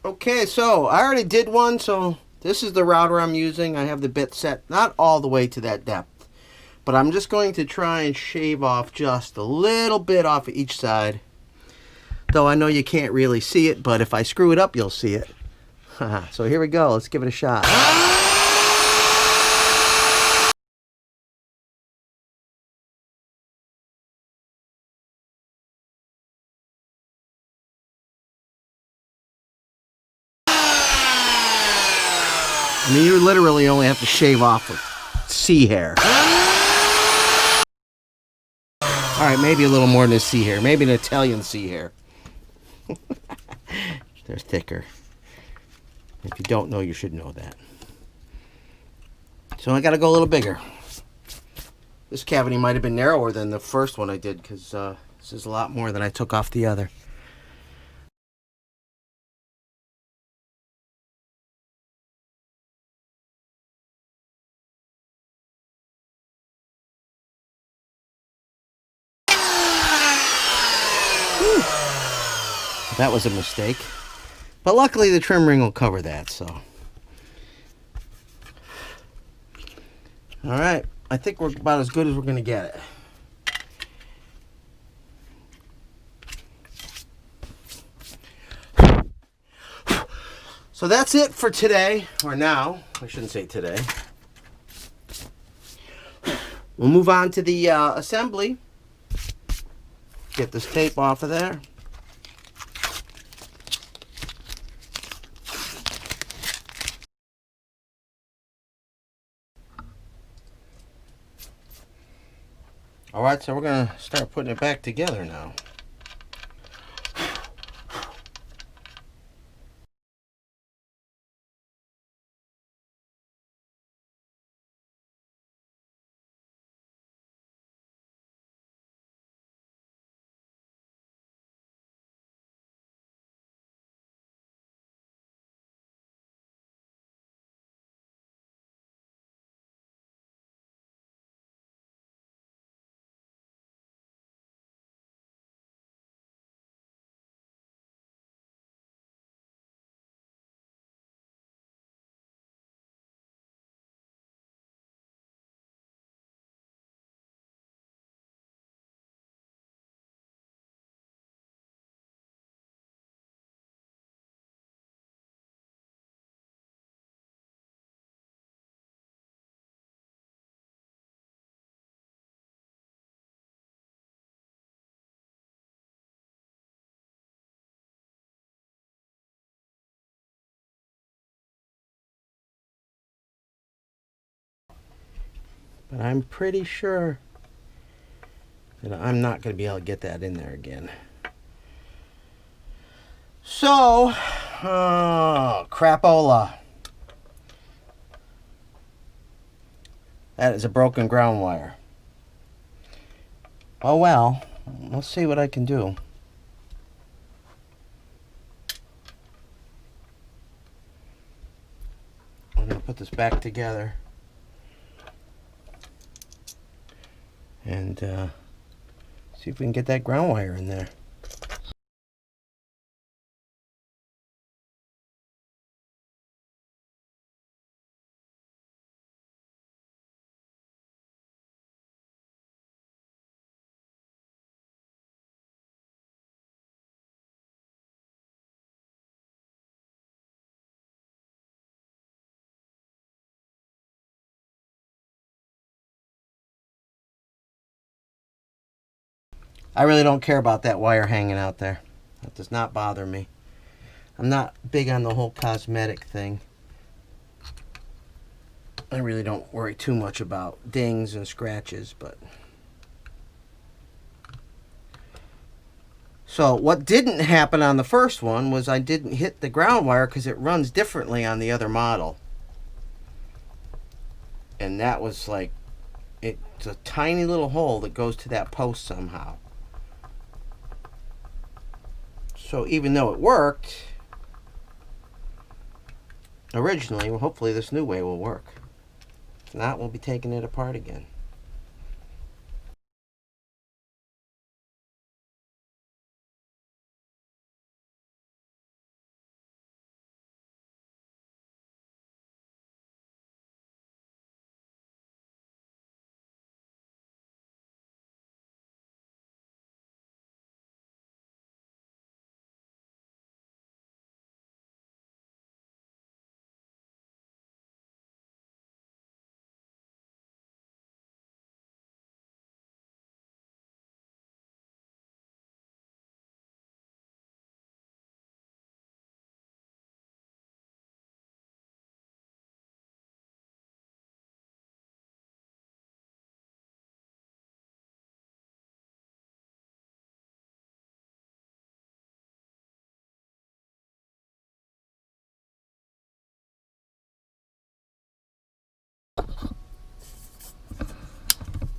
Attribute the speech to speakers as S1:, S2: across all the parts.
S1: Okay, so I already did one, so this is the router I'm using. I have the bit set not all the way to that depth, but I'm just going to try and shave off just a little bit off of each side. Though I know you can't really see it, but if I screw it up, you'll see it. So here we go. Let's give it a shot. I mean, you literally only have to shave off with C hair. Alright, maybe a little more than a C hair. Maybe an Italian C hair. They're thicker. If you don't know, you should know that. So I gotta go a little bigger. This cavity might have been narrower than the first one I did, because this is a lot more than I took off the other. That was a mistake. But luckily the trim ring will cover that, so. Alright, I think we're about as good as we're going to get it. So that's it for today, or now. I shouldn't say today. We'll move on to the assembly. Get this tape off of there. Alright, so we're going to start putting it back together now. But I'm pretty sure that I'm not going to be able to get that in there again. So, crapola. That is a broken ground wire. Oh well, let's see what I can do. I'm going to put this back together. And see if we can get that ground wire in there. I really don't care about that wire hanging out there. That does not bother me. I'm not big on the whole cosmetic thing. I really don't worry too much about dings and scratches, but... So what didn't happen on the first one was I didn't hit the ground wire because it runs differently on the other model. And that was like, it's a tiny little hole that goes to that post somehow. So even though it worked originally, well, hopefully this new way will work. If not, we'll be taking it apart again.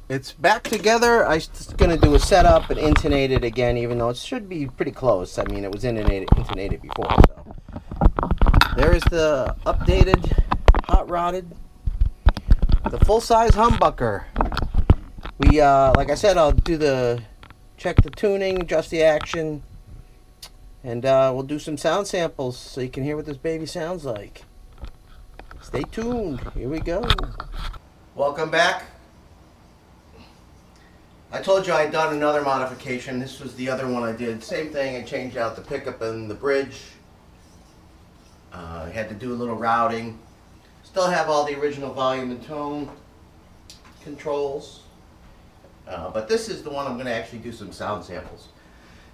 S1: it's back together. I'm just going to do a setup and intonate it again, even though it should be pretty close. I mean, it was intonated before. So there's the updated, hot rodded, the full-size humbucker. We, like I said, I'll do check the tuning, adjust the action, and we'll do some sound samples so you can hear what this baby sounds like. Stay tuned. Here we go. Welcome back. I told you I'd done another modification. This was the other one I did. Same thing. I changed out the pickup and the bridge. I had to do a little routing. Still have all the original volume and tone controls. But this is the one I'm going to actually do some sound samples.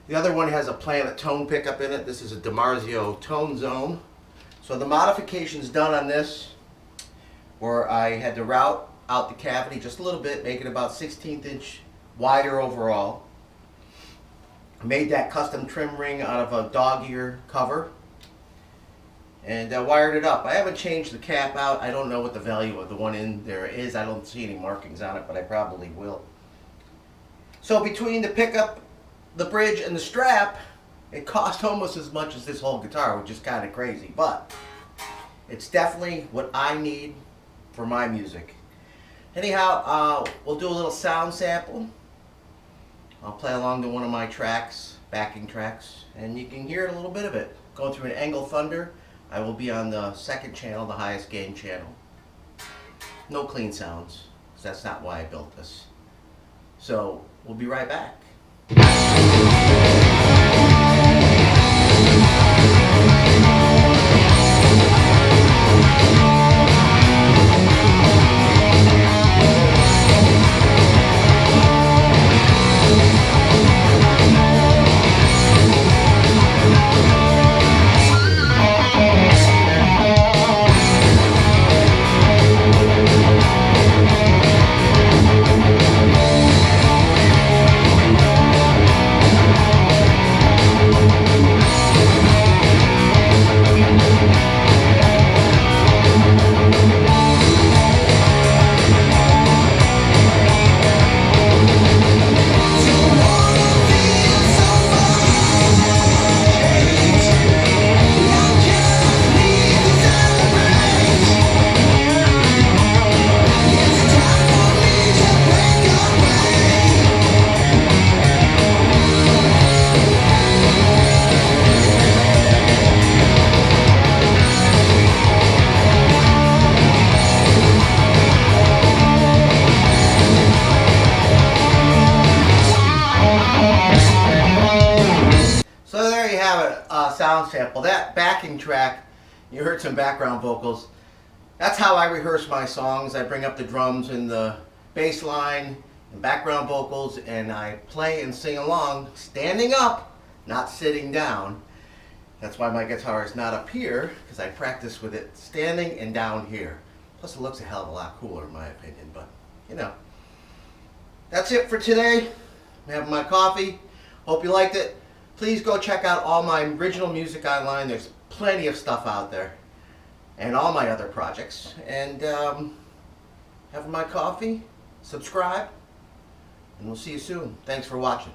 S1: The other one has a Planet Tone pickup in it. This is a DiMarzio Tone Zone. So the modifications done on this where I had to route out the cavity just a little bit, make it about 1/16 inch wider overall. Made that custom trim ring out of a dog ear cover and wired it up. I haven't changed the cap out. I don't know what the value of the one in there is. I don't see any markings on it, but I probably will. So between the pickup, the bridge, and the strap, it cost almost as much as this whole guitar, which is kind of crazy, but it's definitely what I need for my music. Anyhow, we'll do a little sound sample. I'll play along to one of my tracks, backing tracks, and you can hear a little bit of it. Going through an Angle Thunder. I will be on the second channel, the highest gain channel. No clean sounds, because that's not why I built this. So, we'll be right back. Sound sample. That backing track, you heard some background vocals. That's how I rehearse my songs. I bring up the drums and the bass line and background vocals, and I play and sing along standing up, not sitting down. That's why my guitar is not up here, because I practice with it standing and down here. Plus it looks a hell of a lot cooler in my opinion, but you know. That's it for today. I'm having my coffee. Hope you liked it. Please go check out all my original music online. There's plenty of stuff out there. And all my other projects. And having my coffee. Subscribe. And we'll see you soon. Thanks for watching.